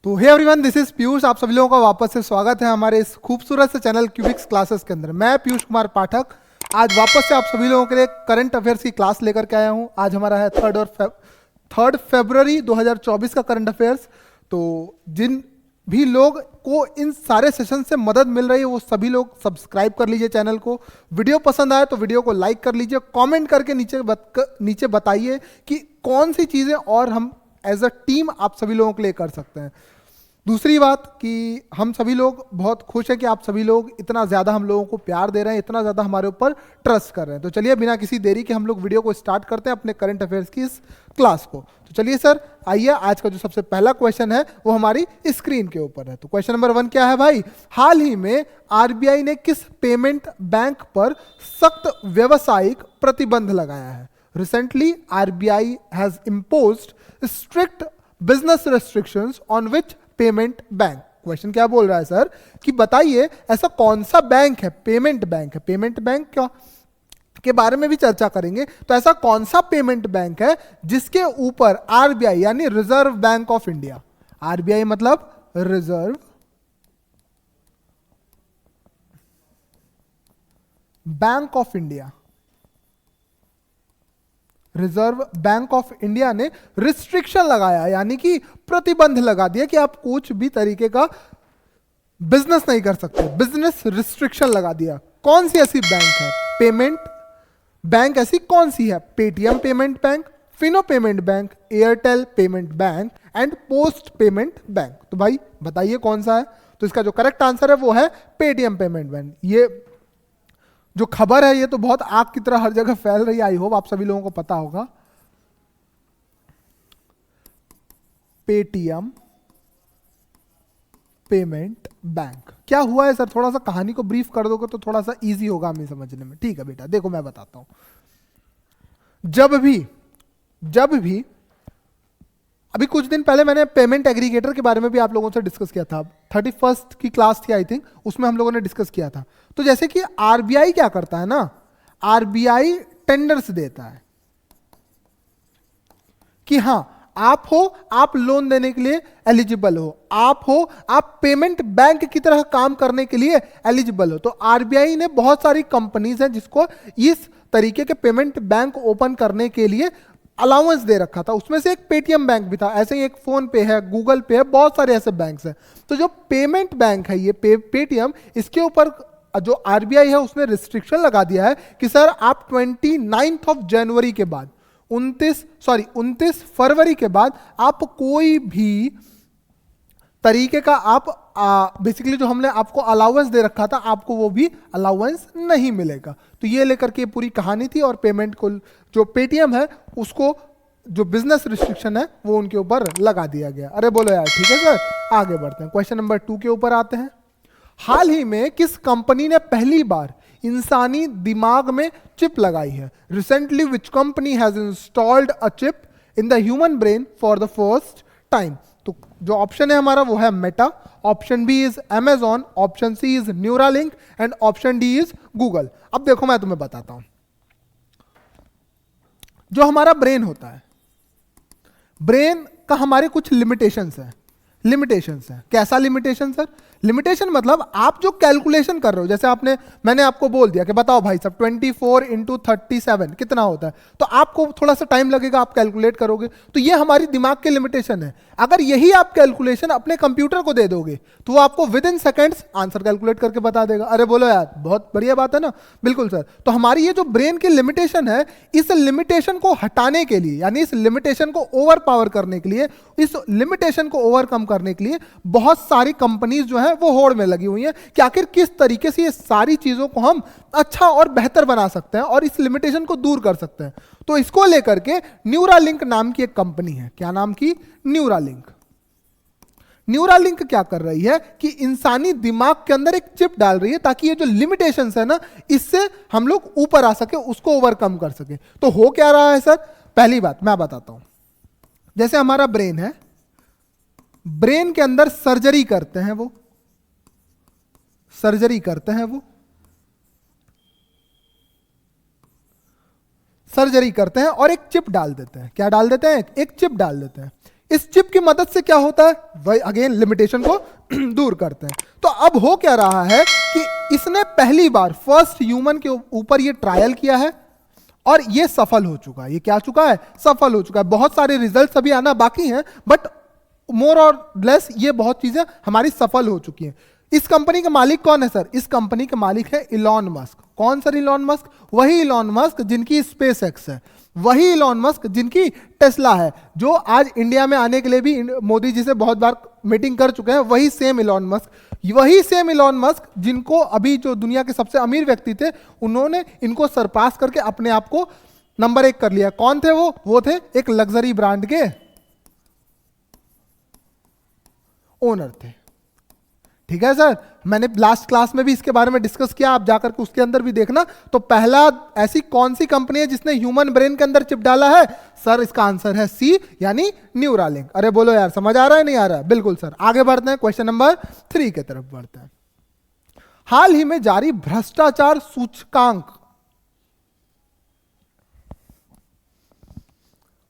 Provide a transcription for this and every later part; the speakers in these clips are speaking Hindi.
तो hey everyone, this is Piyush. आप सभी लोगों का वापस से स्वागत है हमारे इस खूबसूरत से चैनल क्यूबिक्स क्लासेस के अंदर। मैं पीयूष कुमार पाठक आज वापस से आप सभी लोगों के लिए करंट अफेयर्स की क्लास लेकर के आया हूं। आज हमारा है 3 फरवरी 2024 का करंट अफेयर्स। तो जिन भी लोग को इन सारे सेशन से मदद मिल रही है वो सभी लोग सब्सक्राइब कर लीजिए चैनल को। वीडियो पसंद आए तो वीडियो को लाइक कर लीजिए, कमेंट करके नीचे बताइए कि कौन सी चीज़ें और हम एज अ टीम आप सभी लोगों के लिए कर सकते हैं। दूसरी बात कि हम सभी लोग बहुत खुश हैं कि आप सभी लोग इतना ज़्यादा हम लोगों को प्यार दे रहे हैं, इतना ज़्यादा हमारे ऊपर ट्रस्ट कर रहे हैं। तो चलिए बिना किसी देरी के हम लोग वीडियो को स्टार्ट करते हैं अपने करंट अफेयर्स की इस क्लास को। तो चलिए सर, आइए आज का जो सबसे पहला क्वेश्चन है वो हमारी स्क्रीन के ऊपर है। तो क्वेश्चन नंबर 1 क्या है भाई? हाल ही में आरबीआई ने किस पेमेंट बैंक पर सख्त व्यावसायिक प्रतिबंध लगाया है? Recently, RBI has imposed strict business restrictions on which payment bank? Question क्या बोल रहा है सर कि बताइए ऐसा कौन सा बैंक है, पेमेंट बैंक है, पेमेंट बैंक क्या के बारे में भी चर्चा करेंगे। तो ऐसा कौन सा पेमेंट बैंक है जिसके ऊपर आरबीआई यानी Reserve Bank of India, RBI मतलब Reserve Bank of India, Reserve Bank of India ने रिस्ट्रिक्शन लगाया यानी कि प्रतिबंध लगा दिया कि आप कुछ भी तरीके का बिजनेस नहीं कर सकते, बिजनेस रिस्ट्रिक्शन लगा दिया। कौन सी ऐसी बैंक है? पेमेंट बैंक ऐसी कौन सी है? Paytm payment bank, Fino payment bank, Airtel payment bank and post payment bank. तो भाई बताइए कौन सा है? तो इसका जो करेक्ट आंसर है वो है पेटीएम पेमेंट बैंक। ये जो खबर है ये तो बहुत आग की तरह हर जगह फैल रही है, आई होप आप सभी लोगों को पता होगा। पेटीएम पेमेंट बैंक क्या हुआ है सर? थोड़ा सा कहानी को ब्रीफ कर दोगे तो थोड़ा सा इजी होगा हमें समझने में। ठीक है बेटा, देखो मैं बताता हूं। जब भी अभी कुछ दिन पहले मैंने पेमेंट एग्रीगेटर के बारे में भी आप लोगों से डिस्कस किया था। 31st की क्लास थी आई थिंक, उसमें हम लोगों ने डिस्कस किया था। तो जैसे कि आरबीआई क्या करता है ना, आरबीआई टेंडर्स देता है कि हां आप लोन देने के लिए एलिजिबल हो, आप पेमेंट बैंक की तरह काम करने के लिए एलिजिबल हो। तो आरबीआई ने बहुत सारी कंपनीज हैं जिसको इस तरीके के पेमेंट बैंक ओपन करने के लिए अलाउंस दे रखा था। उसमें से एक पेटीएम बैंक भी था, ऐसे ही एक फोन पे है, गूगल पे है, बहुत सारे ऐसे बैंक्स हैं। तो जो पेमेंट बैंक है ये पेटीएम, इसके ऊपर जो आरबीआई है उसने रिस्ट्रिक्शन लगा दिया है कि सर आप 29 जनवरी के बाद 29 फरवरी के बाद आप कोई भी तरीके का आप बेसिकली जो हमने आपको अलाउंस दे रखा था आपको वो भी अलाउंस नहीं मिलेगा। तो ये लेकर के पूरी कहानी थी और पेमेंट को जो पेटीएम है उसको जो बिजनेस रिस्ट्रिक्शन है वो उनके ऊपर लगा दिया गया। अरे बोलो यार, ठीक है सर। आगे बढ़ते हैं, क्वेश्चन नंबर 2 के ऊपर आते हैं। हाल ही में किस कंपनी ने पहली बार इंसानी दिमाग में चिप लगाई है? Recently which company has installed a chip in the human brain for the first time? तो जो ऑप्शन है हमारा वो है Meta, option B is Amazon, option C is Neuralink and option D is Google. अब देखो मैं तुम्हें बताता हूं, जो हमारा ब्रेन होता है, ब्रेन का हमारे कुछ लिमिटेशंस है। कैसा लिमिटेशन सर? लिमिटेशन मतलब आप जो कैलकुलेशन कर रहे हो, जैसे मैंने आपको बोल दिया कि बताओ भाई साहब 24 × 37 कितना होता है, तो आपको थोड़ा सा टाइम लगेगा, आप कैलकुलेट करोगे। तो ये हमारी दिमाग के लिमिटेशन है। अगर यही आप कैलकुलेशन अपने कंप्यूटर को दे दोगे तो वो आपको with in seconds answer calculate करके बता देगा। अरे बोलो यार, बहुत बढ़िया बात है ना। बिल्कुल सर। तो हमारी ये जो ब्रेन की लिमिटेशन है, इस लिमिटेशन को हटाने के लिए यानी इस लिमिटेशन को ओवर पावर करने के लिए, इस लिमिटेशन को ओवरकम करने के लिए बहुत सारी कंपनीज जो है वो होड़ में लगी हुई हैं कि आखिर किस तरीके से ये सारी चीजों को हम अच्छा और बेहतर बना सकते हैं और इस लिमिटेशन को दूर कर सकते हैं। तो इसको लेकर के न्यूरालिंक नाम की एक कंपनी है। क्या नाम की? न्यूरालिंक क्या कर रही है कि इंसानी दिमाग के अंदर एक चिप डाल रही है ताकि ये जो लिमिटेशंस है ना, इससे हम लोग ऊपर आ सके, उसको ओवरकम कर सके। तो हो क्या रहा है सर? पहली बात मैं बताता हूं, जैसे हमारा ब्रेन है, ब्रेन के अंदर सर्जरी करते हैं वो सर्जरी करते हैं और एक चिप डाल देते हैं। क्या डाल देते हैं? एक चिप डाल देते हैं। इस चिप की मदद से क्या होता है, वही अगेन लिमिटेशन को दूर करते हैं। तो अब हो क्या रहा है कि इसने पहली बार फर्स्ट ह्यूमन के ऊपर ये ट्रायल किया है और ये सफल हो चुका है। ये क्या चुका है, सफल हो चुका है। बहुत सारे रिजल्ट्स अभी आना बाकी हैं, बट मोर और लेस ये बहुत चीजें हमारी सफल हो चुकी हैं। इस कंपनी के मालिक कौन है सर, इस कंपनी के मालिक है इलॉन मस्क। कौन सर इलॉन मस्क, वही इलॉन मस्क जिनकी स्पेस एक्स है, वही इलॉन मस्क जिनकी टेस्ला है, जो आज इंडिया में आने के लिए भी मोदी जी से बहुत बार मीटिंग कर चुके हैं। वही सेम इलॉन मस्क, वही सेम इलॉन मस्क जिनको अभी जो दुनिया के सबसे अमीर व्यक्ति थे, उन्होंने इनको सरपास करके अपने आप को नंबर 1 कर लिया। कौन थे वो थे एक लग्जरी ब्रांड के ओनर थे। ठीक है सर, मैंने लास्ट क्लास में भी इसके बारे में डिस्कस किया, आप जाकर के उसके अंदर भी देखना। तो पहला ऐसी कौन सी कंपनी है जिसने ह्यूमन ब्रेन के अंदर चिप डाला है सर, इसका आंसर है सी, यानी न्यूरालिंक। अरे बोलो यार, समझ आ रहा है नहीं आ रहा है? बिल्कुल सर। आगे बढ़ते हैं, क्वेश्चन नंबर 3 की तरफ बढ़ते हैं। हाल ही में जारी भ्रष्टाचार सूचकांक,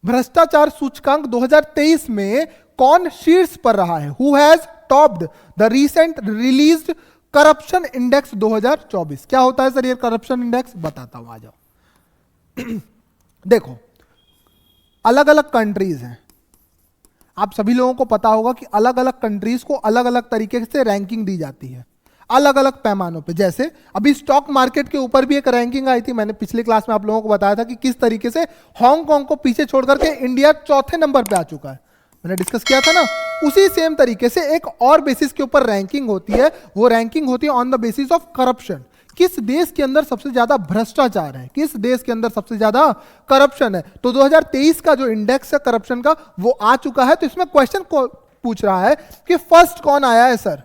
भ्रष्टाचार सूचकांक 2023 में कौन शीर्ष पर रहा है? Who has topped the recent released corruption index 2024? क्या होता है सर ये करप्शन इंडेक्स, बताता हूं, आ जाओ। देखो, अलग अलग कंट्रीज हैं, आप सभी लोगों को पता होगा कि अलग अलग कंट्रीज को अलग अलग तरीके से रैंकिंग दी जाती है, अलग अलग पैमानों पे। जैसे अभी स्टॉक मार्केट के ऊपर भी एक रैंकिंग आई थी, मैंने पिछली क्लास में आप लोगों को बताया था कि किस तरीके से हांगकांग को पीछे छोड़ करके इंडिया चौथे नंबर पे आ चुका है, मैंने डिस्कस किया था ना। उसी सेम तरीके से एक और बेसिस के ऊपर रैंकिंग होती है, वो रैंकिंग होती है on the basis of corruption. किस देश के अंदर सबसे ज्यादा भ्रष्टाचार है, किस देश के अंदर सबसे ज्यादा करप्शन है। तो 2023 का जो इंडेक्स है करप्शन का, वो आ चुका है। तो इसमें क्वेश्चन को पूछ रहा है कि फर्स्ट कौन आया है सर,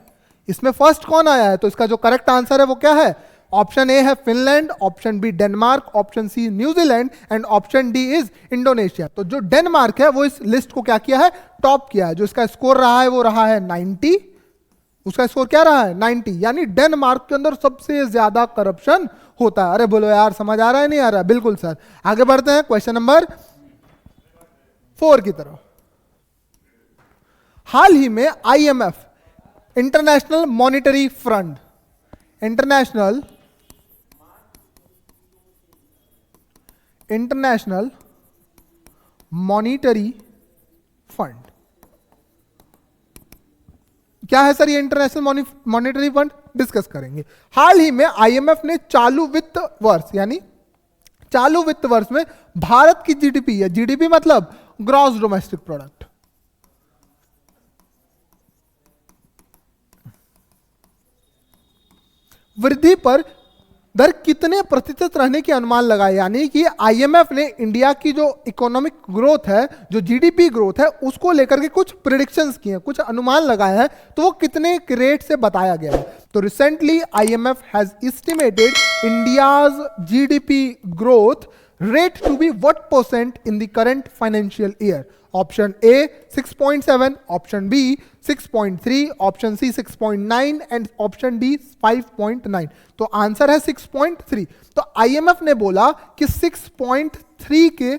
इसमें फर्स्ट कौन आया है? तो इसका जो करेक्ट आंसर है वो क्या है? ऑप्शन ए है Finland, option B Denmark, option C New Zealand and option D is Indonesia. तो जो डेनमार्क है वो इस लिस्ट को क्या किया है, टॉप किया है। जो इसका स्कोर रहा है वो रहा है 90, उसका स्कोर क्या रहा है 90, यानी डेनमार्क के अंदर सबसे ज्यादा करप्शन होता है। अरे बोलो यार, समझ आ रहा है नहीं आ रहा है? बिल्कुल सर। आगे बढ़ते हैं क्वेश्चन नंबर 4 की तरफ। हाल ही में IMF international monetary fund, international monetary fund, क्या है सर ये इंटरनेशनल मॉनिटरी फंड? डिस्कस करेंगे। हाल ही में IMF ने चालू वित्त वर्ष, यानी चालू वित्त वर्ष में भारत की जीडीपी, या जीडीपी मतलब ग्रॉस डोमेस्टिक प्रोडक्ट, वृद्धि पर दर कितने प्रतिशत रहने की अनुमान लगाए। यानी कि IMF ने इंडिया की जो इकोनॉमिक ग्रोथ है, जो जीडीपी ग्रोथ है, उसको लेकर के कुछ प्रिडिक्शंस किए, कुछ अनुमान लगाए हैं। तो वो कितने रेट से बताया गया है? तो recently IMF has estimated India's GDP growth rate to be what percent in the current financial year? Option A 6.7, option B 6.3, option C 6.9 and option D 5.9। तो आंसर है 6.3। तो IMF ने बोला कि 6.3 के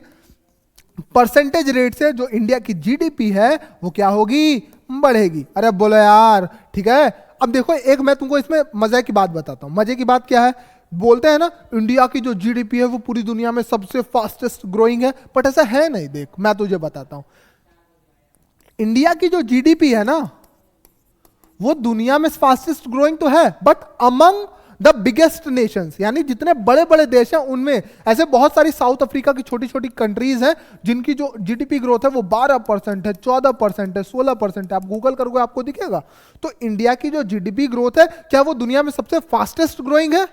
परसेंटेज रेट से जो इंडिया की जीडीपी है वो क्या होगी, बढ़ेगी। अरे बोलो यार, ठीक है। अब देखो, एक मैं तुमको इसमें मजे की बात बताता हूं। मजे की बात क्या है? बोलते हैं ना इंडिया की जो जीडीपी है वो पूरी दुनिया में सबसे फास्टेस्ट ग्रोइंग है, बट ऐसा है नहीं। देख, मैं तुझे बताता हूं, इंडिया की जो जीडीपी है ना वो दुनिया में फास्टेस्ट ग्रोइंग तो है, but among the biggest Nations, यानी जितने बड़े बड़े देश हैं उनमें ऐसे बहुत सारी साउथ अफ्रीका की छोटी छोटी कंट्रीज हैं जिनकी जो जीडीपी ग्रोथ है वो 12% है, 14% है, 16% है। आप गूगल करोगे आपको दिखेगा। तो इंडिया की जो जीडीपी ग्रोथ है, क्या वो दुनिया में सबसे फास्टेस्ट ग्रोइंग है?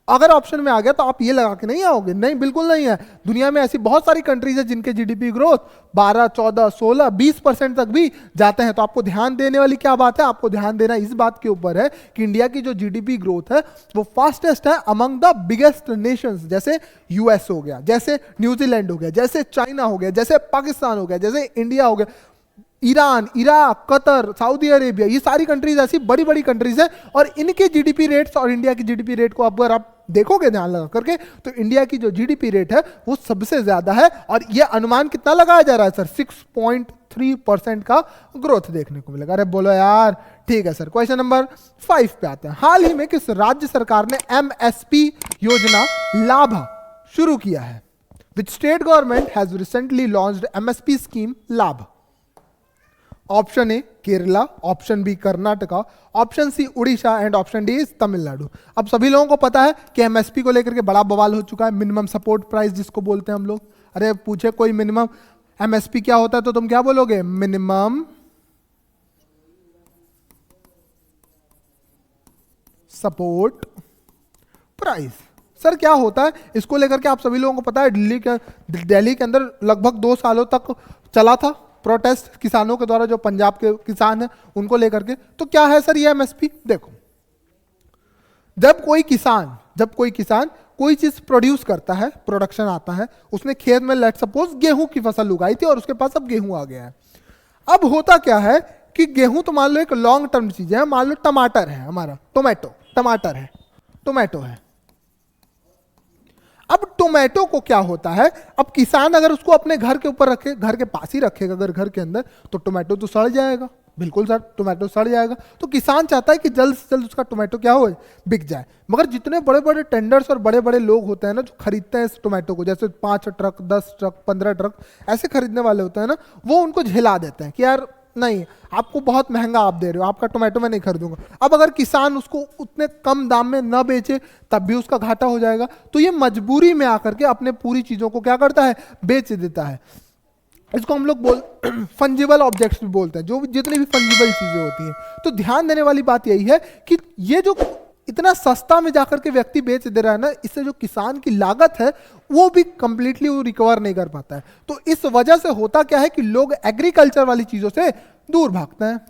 अगर ऑप्शन में आ गया तो आप ये लगा के नहीं आओगे, नहीं, बिल्कुल नहीं है। दुनिया में ऐसी बहुत सारी कंट्रीज है जिनके जीडीपी ग्रोथ 12, 14, 16, 20% तक भी जाते हैं। तो आपको ध्यान देने वाली क्या बात है? आपको ध्यान देना इस बात के ऊपर है कि इंडिया की जो जीडीपी ग्रोथ है वो फास्टेस्ट है अमंग द बिगेस्ट नेशंस, जैसे यूएस हो गया, जैसे न्यूजीलैंड हो गया, जैसे चाइना हो गया, जैसे पाकिस्तान हो गया, जैसे इंडिया हो गया, Iran, Iraq, Qatar, Saudi Arabia, ये सारी कंट्रीज ऐसी बड़ी बड़ी कंट्रीज हैं। और इनके जीडीपी रेट्स और इंडिया की जीडीपी रेट को अगर आप देखोगे ध्यान लगा करके तो इंडिया की जो जीडीपी रेट है वो सबसे ज्यादा है, और ये अनुमान कितना लगाया जा रहा है सर? 6.3% का ग्रोथ देखने को मिलेगा। अरे बोलो यार, ठीक है सर। क्वेश्चन नंबर 5 पे आते हैं। हाल ही में किस राज्य सरकार ने एमएसपी योजना लाभ शुरू किया है? Which state government has recently launched MSP scheme लाभ? Option A Kerala, option B Karnataka, option C Orissa and option D is Tamil Nadu. अब सभी लोगों को पता है कि एमएसपी को लेकर के बड़ा बवाल हो चुका है, मिनिमम सपोर्ट प्राइस जिसको बोलते हैं हम लोग। अरे पूछे कोई मिनिमम एमएसपी क्या होता है तो तुम क्या बोलोगे? Minimum support price. सर क्या होता है इसको लेकर के? आप सभी लोगों को पता है दिल्ली के अंदर लगभग 2 सालों तक चला था प्रोटेस्ट किसानों के द्वारा, जो पंजाब के किसान हैं उनको लेकर के। तो क्या है सर ये एमएसपी? देखो, जब कोई किसान कोई चीज प्रोड्यूस करता है, प्रोडक्शन आता है, उसने खेत में लेट सपोज गेहूं की फसल उगाई थी और उसके पास अब गेहूं आ गया है। अब होता क्या है कि गेहूं तो मान लो एक लॉन्ग टर्म चीज है, मान लो टमाटर है, हमारा टोमेटो है। अब टोमेटो को क्या होता है, अब किसान अगर उसको अपने घर के ऊपर रखे, घर के पास ही रखेगा अगर घर के अंदर, तो टोमेटो तो सड़ जाएगा। बिल्कुल सर, टोमेटो सड़ जाएगा। तो किसान चाहता है कि जल्द से जल्द उसका टोमेटो क्या हो, बिक जाए। मगर जितने बड़े बड़े टेंडर्स और बड़े बड़े लोग होते हैं ना जो खरीदते हैं इस टोमेटो को, जैसे 5 ट्रक 10 ट्रक 15 ट्रक ऐसे खरीदने वाले होते हैं ना, वो उनको झेला देते हैं कि यार नहीं, आपको बहुत महंगा आप दे रहे हो, आपका टोमेटो मैं नहीं खरीदूंगा। अब अगर किसान उसको उतने कम दाम में न बेचे तब भी उसका घाटा हो जाएगा, तो ये मजबूरी में आकर के अपने पूरी चीजों को क्या करता है, बेच देता है। इसको हम लोग फंजिबल ऑब्जेक्ट्स भी बोलते हैं, जो जितनी भी फंजिबल चीजें होती हैं। तो ध्यान देने वाली बात यही है कि ये जो इतना सस्ता में जाकर के व्यक्ति बेच दे रहा है ना, इससे जो किसान की लागत है वो भी कंप्लीटली वो रिकवर नहीं कर पाता है। तो इस वजह से होता क्या है कि लोग एग्रीकल्चर वाली चीजों से दूर भागते हैं,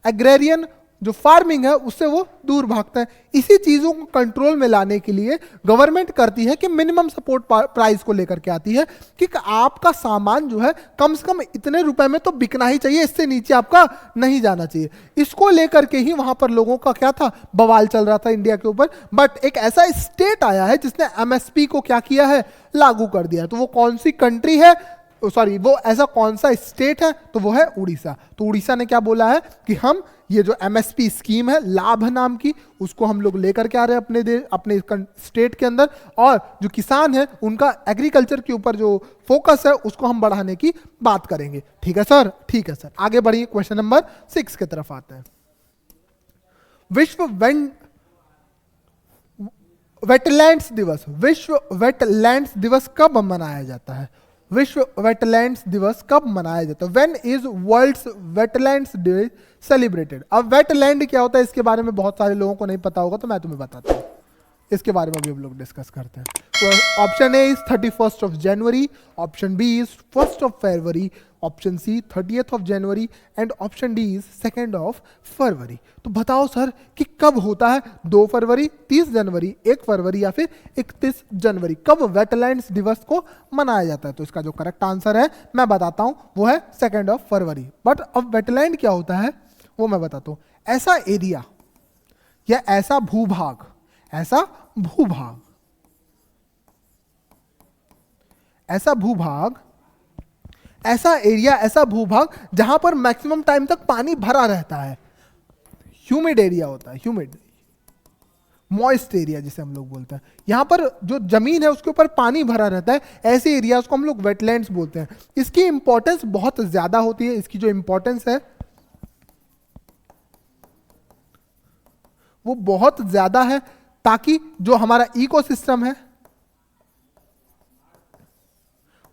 एग्रेरियन जो फार्मिंग है उससे वो दूर भागता है। इसी चीजों को कंट्रोल में लाने के लिए गवर्नमेंट करती है कि मिनिमम सपोर्ट प्राइस को लेकर के आती है कि आपका सामान जो है कम से कम इतने रुपए में तो बिकना ही चाहिए, इससे नीचे आपका नहीं जाना चाहिए। इसको लेकर के ही वहां पर लोगों का क्या था, बवाल चल रहा था इंडिया के ऊपर। बट एक ऐसा स्टेट आया है जिसने एमएसपी को क्या किया है, लागू कर दिया है। तो वो कौन सी कंट्री है, सॉरी वो ऐसा कौन सा स्टेट है, तो वो है उड़ीसा। तो उड़ीसा ने क्या बोला है कि हम ये जो एमएसपी स्कीम है लाभ नाम की, उसको हम लोग लेकर के आ रहे हैं अपने स्टेट के अंदर, और जो किसान है उनका एग्रीकल्चर के ऊपर जो फोकस है उसको हम बढ़ाने की बात करेंगे। ठीक है सर, ठीक है सर। आगे बढ़िए, क्वेश्चन नंबर 6 की तरफ आते हैं। विश्व वेटलैंड्स दिवस कब मनाया जाता है? विश्व वेटलैंड्स दिवस कब मनाया जाता है? When is world's wetlands day celebrated? अब वेटलैंड क्या होता है इसके बारे में बहुत सारे लोगों को नहीं पता होगा, तो मैं तुम्हें बताता हूँ। इसके बारे में भी हम लोग डिस्कस करते हैं। तो option A is 31st of January, option B is 1st of February, option C 30th of January and option D is 2nd of February. तो बताओ सर कि कब होता है? 2 फरवरी, 30 जनवरी, 1 फरवरी या फिर 31 जनवरी? कब वेटलैंड्स दिवस को मनाया जाता है? तो इसका जो करेक्ट आंसर है मैं बताता हूं, वो है 2nd ऑफ फरवरी। बट अब वेटलैंड क्या होता है वो मैं बताता हूं। ऐसा एरिया या ऐसा भूभाग ऐसा एरिया, ऐसा भूभाग जहां पर मैक्सिमम टाइम तक पानी भरा रहता है। ह्यूमिड एरिया होता है, ह्यूमिड मॉइस्ट एरिया जिसे हम लोग बोलते हैं। यहां पर जो जमीन है उसके ऊपर पानी भरा रहता है, ऐसे एरियाज को हम लोग वेटलैंड्स बोलते हैं। इसकी इंपॉर्टेंस बहुत ज्यादा होती है। इसकी जो इंपॉर्टेंस है वो बहुत ज्यादा है, ताकि जो हमारा इकोसिस्टम है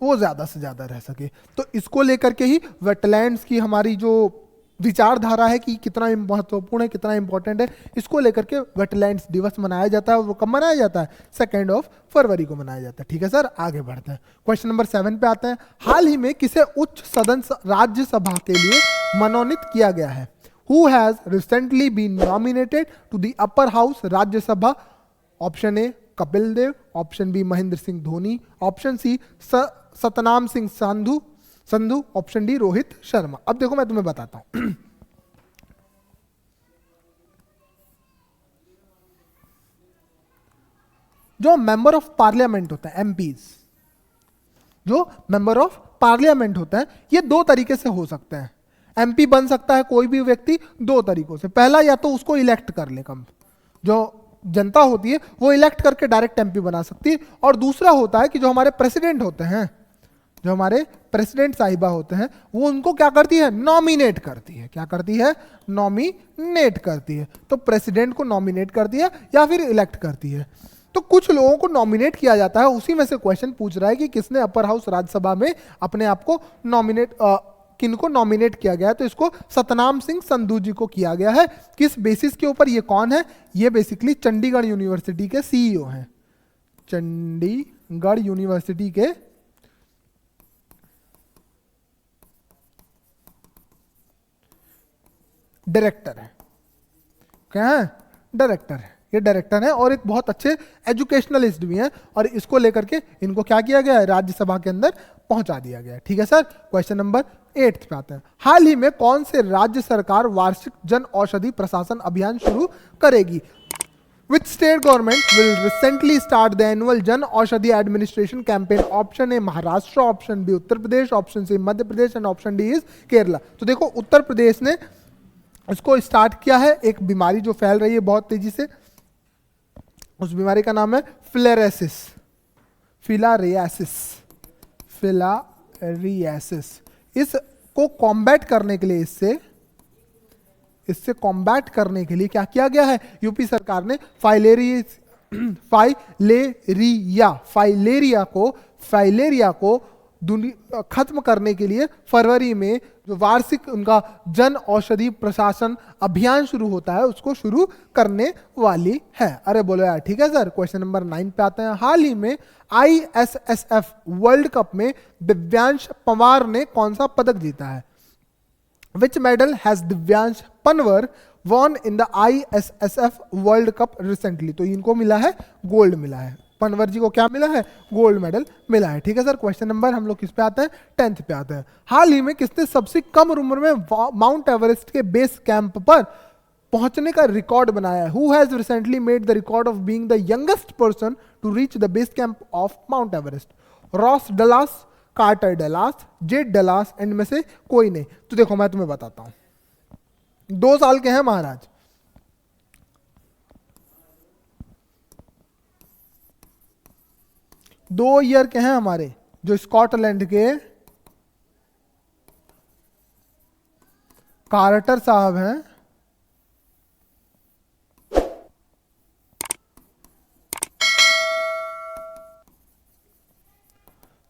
वो ज्यादा से ज्यादा रह सके। तो इसको लेकर के ही वेटलैंड्स की हमारी जो विचारधारा है कि कितना महत्वपूर्ण है, कितना इंपॉर्टेंट है, इसको लेकर के वेटलैंड्स दिवस मनाया जाता है। वो कब मनाया जाता है? 2nd ऑफ फरवरी को मनाया जाता है। ठीक है सर, आगे बढ़ते हैं। क्वेश्चन नंबर 7 पे आते हैं। हाल ही में किसे उच्च सदन राज्यसभा के लिए मनोनीत किया गया है? Who has recently been nominated to the upper house Rajya Sabha? Option A Kapil Dev, option B Mahendra Singh Dhoni, option C Satnam Singh Sandhu, option D Rohit Sharma. अब देखो मैं तुम्हें बताता हूं। जो मेंबर ऑफ पार्लियामेंट होता है, एमपीज, जो मेंबर ऑफ पार्लियामेंट होता है, ये दो तरीके से हो सकते हैं। एमपी बन सकता है कोई भी व्यक्ति दो तरीकों से। पहला, या तो उसको इलेक्ट कर ले, कम जो जनता होती है वो इलेक्ट करके डायरेक्ट एमपी बना सकती है। और दूसरा होता है कि जो हमारे प्रेसिडेंट होते हैं, जो हमारे प्रेसिडेंट साहिबा होते हैं, वो उनको क्या करती है, नॉमिनेट करती है। क्या करती है, नॉमिनेट करती है। तो प्रेसिडेंट को नॉमिनेट करती है या फिर इलेक्ट करती है। तो कुछ लोगों को नॉमिनेट किया जाता है, उसी में से क्वेश्चन पूछ रहा है कि किसने अपर हाउस राज्यसभा में अपने आप को नॉमिनेट, किनको नॉमिनेट किया गया है। तो इसको सतनाम सिंह संधू जी को किया गया है। किस बेसिस के ऊपर, ये कौन है, ये बेसिकली चंडीगढ़ यूनिवर्सिटी के सीईओ हैं। चंडीगढ़ यूनिवर्सिटी के डायरेक्टर है। क्या है, डायरेक्टर है, ये डायरेक्टर है और एक बहुत अच्छे एजुकेशनलिस्ट भी हैं। और इसको लेकर के इनको क्या किया गया है, राज्यसभा के अंदर पहुंचा दिया गया है। ठीक है सर। क्वेश्चन नंबर 8 पे आते हैं। हाल ही में कौन से राज्य सरकार वार्षिक जन औषधि प्रशासन अभियान शुरू करेगी? Which state government will recently start the annual Jan Aushadhi administration campaign? Option A Maharashtra, option B Uttar Pradesh, option C Madhya Pradesh and option D is Kerala. तो देखो, उत्तर प्रदेश ने इसको स्टार्ट किया है। एक बीमारी जो फैल रही है बहुत तेजी से, उस बीमारी का नाम है फिलेरियासिस, फिलारियासिस, फिलारियासिस। इसको कॉम्बैट करने के लिए, इससे कॉम्बैट करने के लिए क्या किया गया है, यूपी सरकार ने फाइलेरिया को खत्म करने के लिए फरवरी में जो वार्षिक उनका जन औषधि प्रशासन अभियान शुरू होता है, उसको शुरू करने वाली है। अरे बोलो यार, ठीक है सर। क्वेश्चन नंबर 9 पे आते हैं। हाल ही में ISSF वर्ल्ड कप में दिव्यांश पंवार ने कौन सा पदक जीता है? Which medal has Divyansh Panwar won in the ISSF world cup recently? तो इनको मिला है गोल्ड मिला है। पनवर जी को क्या मिला है, गोल्ड मेडल मिला है। ठीक है सर। क्वेश्चन नंबर हम लोग किस पे आते हैं, 10th पे आते हैं। हाल ही में किसने सबसे कम उम्र में माउंट एवरेस्ट के बेस कैंप पर पहुंचने का रिकॉर्ड बनाया है? Who has recently made the record of being the youngest person to reach the base camp of Mount Everest? Ross Dallas, Carter Dallas, Zed Dallas, and में से कोई नहीं। तो देखो मैं तुम्हें बताता हूं, 2 साल के हैं महाराज, 2 ईयर के हैं हमारे जो स्कॉटलैंड के कार्टर साहब हैं,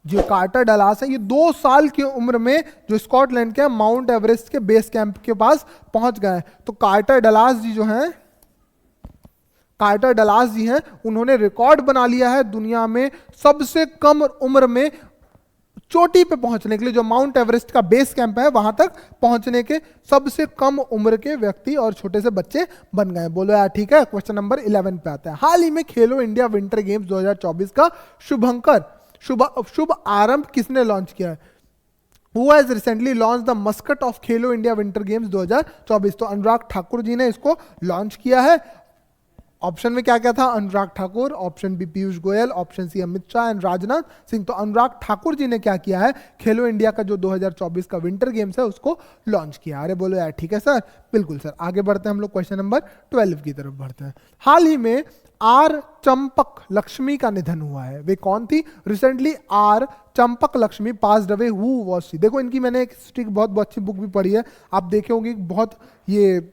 जो कार्टर डलास है, ये 2 साल की उम्र में जो स्कॉटलैंड के माउंट एवरेस्ट के बेस कैंप के पास पहुंच गए। तो कार्टर डलास जी जो हैं, कार्टर डलास जी हैं, उन्होंने रिकॉर्ड बना लिया है दुनिया में सबसे कम उम्र में चोटी पे पहुंचने के लिए, जो माउंट एवरेस्ट का बेस कैंप है वहां तक पहुंचने के सबसे कम उम्र के व्यक्ति और छोटे से बच्चे बन गए। बोलो यार, ठीक है। क्वेश्चन नंबर 11 पे आता है। हाल ही में खेलो इंडिया विंटर गेम्स 2024 का शुभ आरंभ किसने लॉन्च किया है? Who has recently launched the mascot of Khelo India winter games 2024? तो अनुराग ठाकुर जी ने इसको लॉन्च किया है। ऑप्शन में क्या क्या था, Anurag Thakur, option B Piyush Goyal, option C Amit Shah and Rajnath Singh. तो अनुराग ठाकुर जी ने क्या किया है, खेलो इंडिया का जो 2024 का विंटर गेम्स है उसको लॉन्च किया। अरे बोलो यार, ठीक है सर, बिल्कुल सर। आगे बढ़ते हैं हम लोग, क्वेश्चन नंबर 12 की तरफ बढ़ते हैं। हाल ही में आर चंपक लक्ष्मी का निधन हुआ है, वे कौन थी? Recently R Champak Lakshmi passed away, who was she? देखो, इनकी मैंने एक हिस्ट्री की बहुत अच्छी बुक भी पढ़ी है, आप देखे होंगे, बहुत ये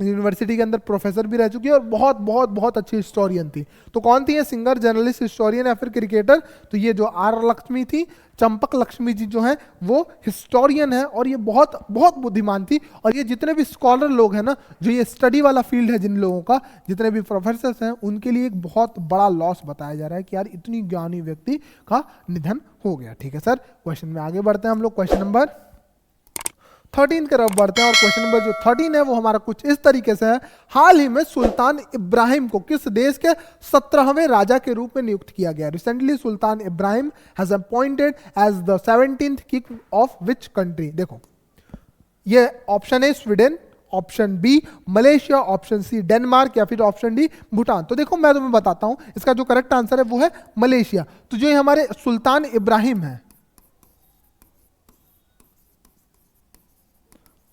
यूनिवर्सिटी के अंदर प्रोफेसर भी रह चुकी है और बहुत बहुत बहुत अच्छी हिस्टोरियन थी। तो कौन थी ये? सिंगर, जर्नलिस्ट, हिस्टोरियन या फिर क्रिकेटर? तो ये जो आर लक्ष्मी थी, चंपक लक्ष्मी जी जो हैं, वो हिस्टोरियन है और ये बहुत बहुत बुद्धिमान थी। और ये जितने भी स्कॉलर लोग हैं ना, जो ये स्टडी वाला फील्ड है जिन लोगों का, जितने भी प्रोफेसर्स हैं, उनके लिए एक बहुत बड़ा लॉस बताया जा रहा है कि यार इतनी ज्ञानी व्यक्ति का निधन हो गया। ठीक है सर। क्वेश्चन में आगे बढ़ते हैं हम लोग, क्वेश्चन नंबर 13 की तरफ बढ़ते हैं। और क्वेश्चन नंबर जो 13 है वो हमारा कुछ इस तरीके से है। हाल ही में सुल्तान इब्राहिम को किस देश के 17वें राजा के रूप में नियुक्त किया गया? Recently Sultan Ibrahim has appointed as the 17th king of which country? देखो, ये ऑप्शन है Sweden, option B Malaysia, option C Denmark, या फिर ऑप्शन डी भूटान। तो देखो मैं तुम्हें बताता हूं, इसका जो करेक्ट आंसर है वो है मलेशिया। तो जो हमारे सुल्तान इब्राहिम है,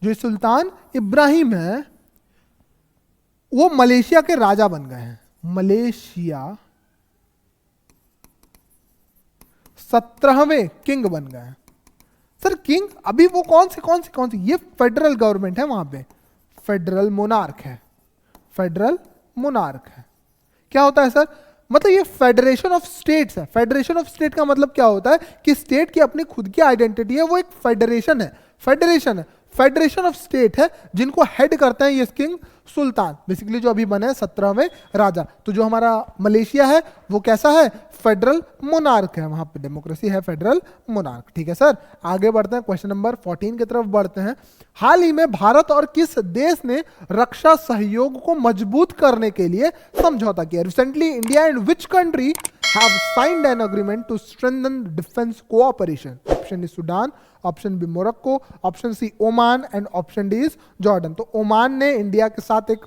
जो सुल्तान इब्राहिम है वो मलेशिया के राजा बन गए हैं। मलेशिया 17वें किंग बन गए हैं। सर किंग अभी वो कौन सी ये फेडरल गवर्नमेंट है, वहां पे फेडरल मोनार्क है, फेडरल मोनार्क है। क्या होता है सर? मतलब ये फेडरेशन ऑफ स्टेट्स है। फेडरेशन ऑफ स्टेट का मतलब क्या होता है कि स्टेट की अपनी खुद की आइडेंटिटी है, वो एक फेडरेशन है, फेडरेशन ऑफ स्टेट है, जिनको हेड करते हैं ये किंग सुल्तान, बेसिकली जो अभी बने 17वें राजा। तो जो हमारा मलेशिया है वो कैसा है? फेडरल मोनार्क है, वहां पे डेमोक्रेसी है, फेडरल मोनार्क। ठीक है सर, आगे बढ़ते हैं, क्वेश्चन नंबर 14 की तरफ बढ़ते हैं। हाल ही में भारत और किस देश ने रक्षा सहयोग को मजबूत करने के लिए समझौता किया? Recently India and which country have signed an agreement to strengthen defense cooperation? Option is Sudan, option B Morocco, option C Oman and option D is Jordan। तो ओमान ने इंडिया के साथ एक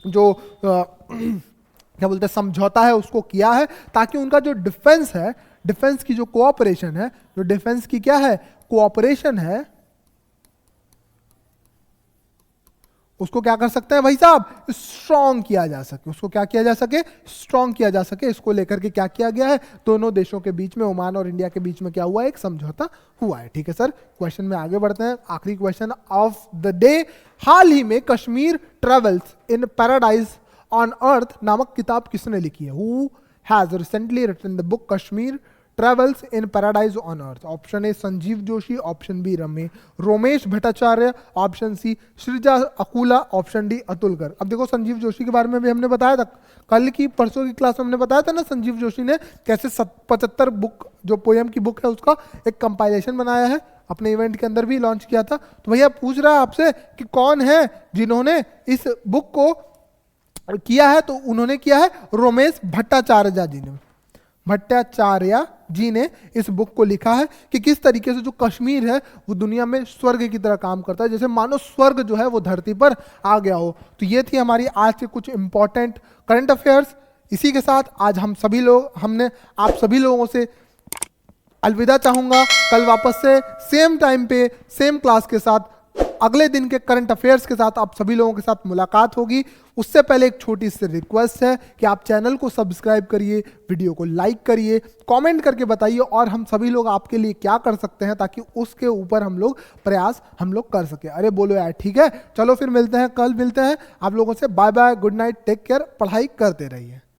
जो क्या बोलते हैं समझौता है उसको किया है, ताकि उनका जो डिफेंस है, डिफेंस की जो कोऑपरेशन है, जो डिफेंस की क्या है कोऑपरेशन है, उसको क्या कर सकते हैं भाई साहब? स्ट्रॉन्ग किया जा सके। उसको क्या किया जा सके? स्ट्रॉन्ग किया जा सके। इसको लेकर के क्या किया गया है? दोनों देशों के बीच में, ओमान और इंडिया के बीच में क्या हुआ है? एक समझौता हुआ है। ठीक है सर, क्वेश्चन में आगे बढ़ते हैं। आखिरी क्वेश्चन ऑफ द डे। हाल ही में Kashmir travels in paradise on earth नामक किताब किसने लिखी है? Who has recently written the book Kashmir travels in paradise on earth? Option A Sanjeev Joshi, option B Romesh Bhattacharya, option C Sreeja Akula, option D Atulkar. अब देखो संजीव जोशी के बारे में भी हमने बताया था, कल की परसों की क्लास में हमने बताया था ना, संजीव जोशी ने कैसे 75 बुक जो पोयम की बुक है उसका एक कंपाइलेशन बनाया है, अपने इवेंट के अंदर भी लॉन्च किया था। तो भैया पूछ रहा है आपसे कि कौन है जिन्होंने इस बुक को किया है? तो उन्होंने किया है रोमेश भट्टाचार्य जी ने, भट्टाचार्य जी ने इस बुक को लिखा है कि किस तरीके से जो कश्मीर है वो दुनिया में स्वर्ग की तरह काम करता है, जैसे मानो स्वर्ग जो है वो धरती पर आ गया हो। तो ये थी हमारी आज के कुछ इंपॉर्टेंट करंट अफेयर्स। इसी के साथ आज हमने आप सभी लोगों से अलविदा चाहूंगा। कल वापस से सेम टाइम पे सेम क्लास के साथ अगले दिन के करंट अफेयर्स के साथ आप सभी लोगों के साथ मुलाकात होगी। उससे पहले एक छोटी सी रिक्वेस्ट है कि आप चैनल को सब्सक्राइब करिए, वीडियो को लाइक करिए, कमेंट करके बताइए और हम सभी लोग आपके लिए क्या कर सकते हैं ताकि उसके ऊपर हम लोग प्रयास कर सके। अरे बोलो यार, ठीक है, चलो फिर मिलते हैं, कल मिलते हैं आप लोगों से। Bye bye, good night, take care, पढ़ाई करते रहिए।